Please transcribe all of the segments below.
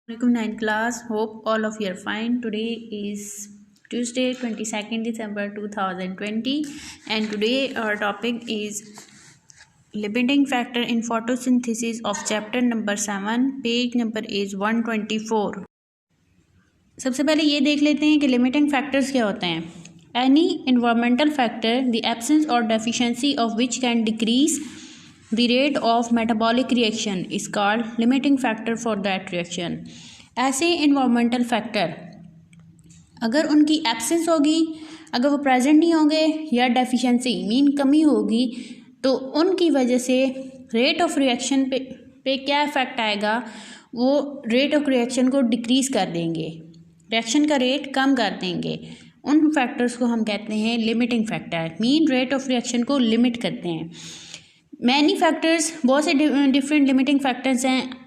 Welcome 9th class. Hope all of you are fine. Today is Tuesday 22nd December 2020 and today our topic is limiting factor in photosynthesis of chapter number 7. Page number is 124. सबसे पहले ये देख लेते हैं कि limiting factors क्या होते हैं. Any environmental factor the absence और deficiency of which can decrease the rate of metabolic reaction is called limiting factor for that reaction. ऐसे environmental factor अगर उनकी absence होगी, अगर वो present नहीं होंगे या deficiency मीन कमी होगी तो उनकी वजह से rate of reaction पे क्या effect आएगा, वो rate of reaction को decrease कर देंगे, reaction का rate कम कर देंगे. उन factors को हम कहते हैं limiting factor, mean rate of reaction को limit करते हैं. मैनी फैक्टर्स, बहुत से डिफरेंट लिमिटिंग फैक्टर्स हैं.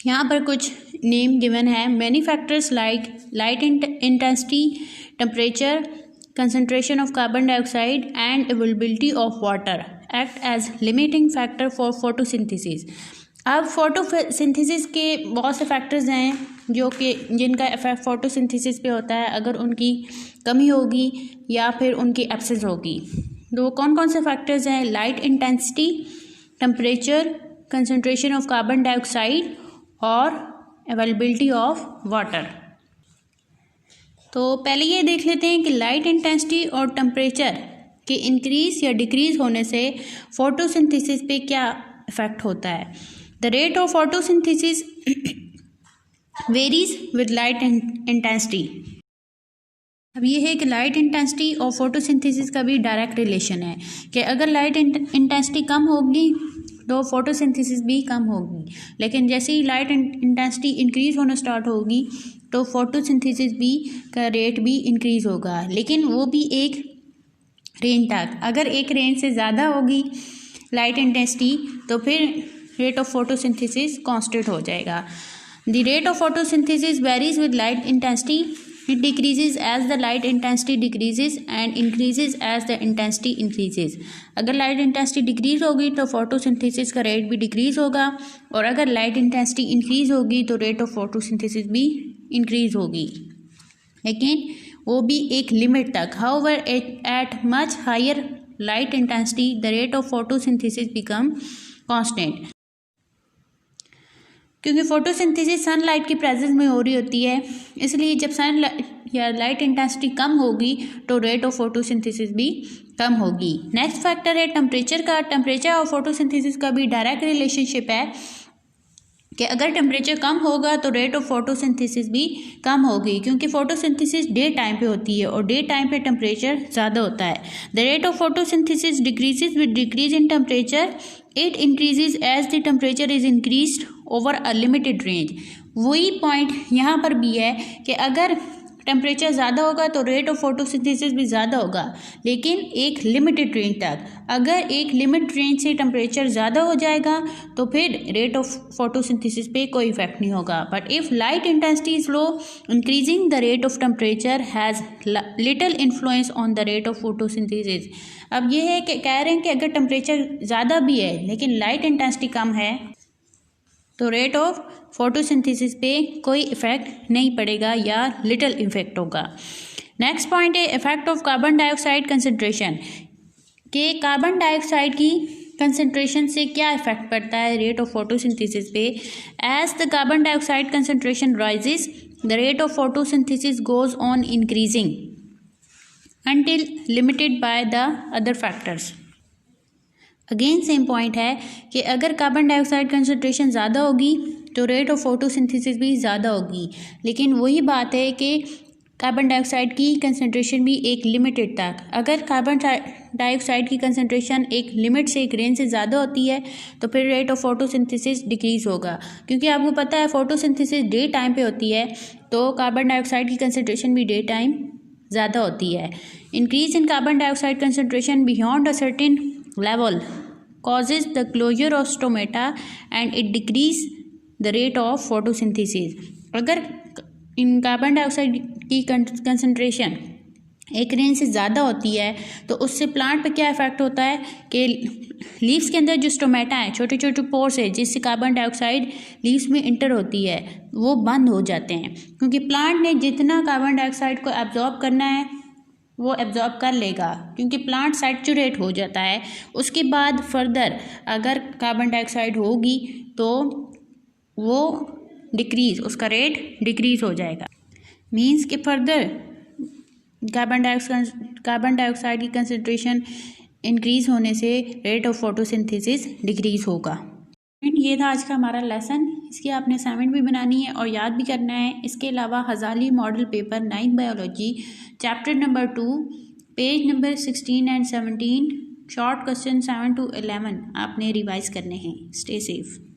यहाँ पर कुछ नेम गिवन है. Many factors like light intensity, temperature, concentration of carbon dioxide and availability of water act as limiting factor for photosynthesis. अब फोटोसिंथेसिस के बहुत से फैक्टर्स हैं जो कि जिनका इफेक्ट फोटोसिंथेसिस पे होता है अगर उनकी कमी होगी या फिर उनकी एब्सेंस होगी. तो कौन कौन से फैक्टर्स हैं? Light intensity, temperature, concentration of carbon dioxide और अवेलेबिलिटी ऑफ वाटर. तो पहले ये देख लेते हैं कि लाइट इंटेंसिटी और टेम्परेचर के इंक्रीज या डिक्रीज होने से फोटोसिंथेसिस पे क्या इफेक्ट होता है. The rate of photosynthesis varies with light intensity. अब ये है कि लाइट इंटेंसिटी और फोटोसिंथेसिस का भी डायरेक्ट रिलेशन है कि अगर लाइट इंटेंसिटी कम होगी तो फोटोसिंथेसिस भी कम होगी, लेकिन जैसे ही लाइट इंटेंसिटी इंक्रीज़ होना स्टार्ट होगी तो फोटोसिंथेसिस भी का रेट भी इंक्रीज़ होगा, लेकिन वो भी एक रेंज तक. अगर एक रेंज से ज़्यादा होगी लाइट इंटेंसिटी तो फिर रेट ऑफ फोटोसिंथेसिस कांस्टेंट हो जाएगा. The rate of photosynthesis varies with light intensity. It decreases as the light intensity decreases and increases as the intensity increases. अगर लाइट इंटेंसिटी डिक्रीज होगी तो फोटोसिंथेसिस का rate भी decrease होगा और अगर लाइट इंटेंसिटी इंक्रीज होगी तो रेट ऑफ फोटोसिंथेसिस भी इंक्रीज होगी, लेकिन वो भी एक लिमिट तक. However, at much higher light intensity the rate of photosynthesis become constant. क्योंकि फोटोसिंथेसिस सनलाइट की प्रेजेंस में हो रही होती है, इसलिए जब सन या लाइट इंटेंसिटी कम होगी तो रेट ऑफ फोटोसिंथेसिस भी कम होगी. नेक्स्ट फैक्टर है टेम्परेचर का. टेम्परेचर और फोटोसिंथेसिस का भी डायरेक्ट रिलेशनशिप है कि अगर टेम्परेचर कम होगा तो रेट ऑफ फोटोसिंथेसिस भी कम होगी, क्योंकि फोटोसिंथेसिस डे टाइम पे होती है और डे टाइम पे टेम्परेचर ज़्यादा होता है. The rate of photosynthesis decreases with decrease in temperature. It increases as the temperature is increased over a limited range. वही पॉइंट यहाँ पर भी है कि अगर टेम्परेचर ज़्यादा होगा तो रेट ऑफ फोटोसिंथेसिस भी ज़्यादा होगा, लेकिन एक लिमिटेड रेंज तक. अगर एक लिमिट रेंज से टेम्परेचर ज़्यादा हो जाएगा तो फिर रेट ऑफ फोटोसिंथेसिस पे कोई इफेक्ट नहीं होगा. But if light intensity is low, increasing the rate of temperature has little influence on the rate of photosynthesis. अब ये है कि कह रहे हैं कि अगर टेम्परेचर ज़्यादा भी है लेकिन लाइट इंटेंसिटी कम है तो रेट ऑफ फोटोसिंथेसिस पे कोई इफेक्ट नहीं पड़ेगा या लिटिल इफेक्ट होगा. नेक्स्ट पॉइंट है effect of carbon dioxide concentration. के कार्बन डाइऑक्साइड की कंसनट्रेशन से क्या इफेक्ट पड़ता है रेट ऑफ फोटोसिंथेसिस पे. As the carbon dioxide concentration rises the rate of photosynthesis goes on increasing until limited by the other factors. Again same point है कि अगर कार्बन डाइऑक्साइड कंसनट्रेशन ज़्यादा होगी तो रेट ऑफ फोटोसिंथेसिस भी ज़्यादा होगी, लेकिन वही बात है कि कार्बन डाइऑक्साइड की कंसनट्रेशन भी एक लिमिटेड तक. अगर कार्बन डाइऑक्साइड की कंसनट्रेशन एक लिमिट से एक रेंज से ज़्यादा होती है तो फिर रेट ऑफ फोटोसिंथेसिस डिक्रीज होगा, क्योंकि आपको पता है फोटोसिंथेसिस डे टाइम पे होती है तो कार्बन डाइऑक्साइड की कंसनट्रेशन भी डे टाइम ज़्यादा होती है. Increase in carbon dioxide concentration beyond a certain level causes the closure of stomata and it decrease the rate of photosynthesis. अगर इन कार्बन डाइऑक्साइड की कंसनट्रेशन एक रेंज से ज़्यादा होती है तो उससे प्लांट पे क्या इफ़ेक्ट होता है कि लीव्स के अंदर जो स्टोमेटा है, छोटे छोटे पोर्स है जिससे कार्बन डाइऑक्साइड लीव्स में इंटर होती है, वो बंद हो जाते हैं, क्योंकि प्लांट ने जितना कार्बन डाइऑक्साइड को एब्जॉर्ब करना है वो एब्जॉर्ब कर लेगा, क्योंकि प्लांट सैचुरेट हो जाता है। उसके बाद फर्दर अगर कार्बन डाइऑक्साइड होगी तो वो डिक्रीज़, उसका रेट डिक्रीज़ हो जाएगा। मीन्स कि फर्दर कार्बन डाइऑक्साइड की कंसनट्रेशन इंक्रीज़ होने से रेट ऑफ फोटोसिंथेसिस डिक्रीज़ होगा। ये था आज का हमारा लेसन। इसकी आपने असाइनमेंट भी बनानी है और याद भी करना है। इसके अलावा हज़ाली model paper 9 biology chapter number 2 page number 16 and 17 short question 7 to 11 आपने रिवाइज करने हैं। Stay safe.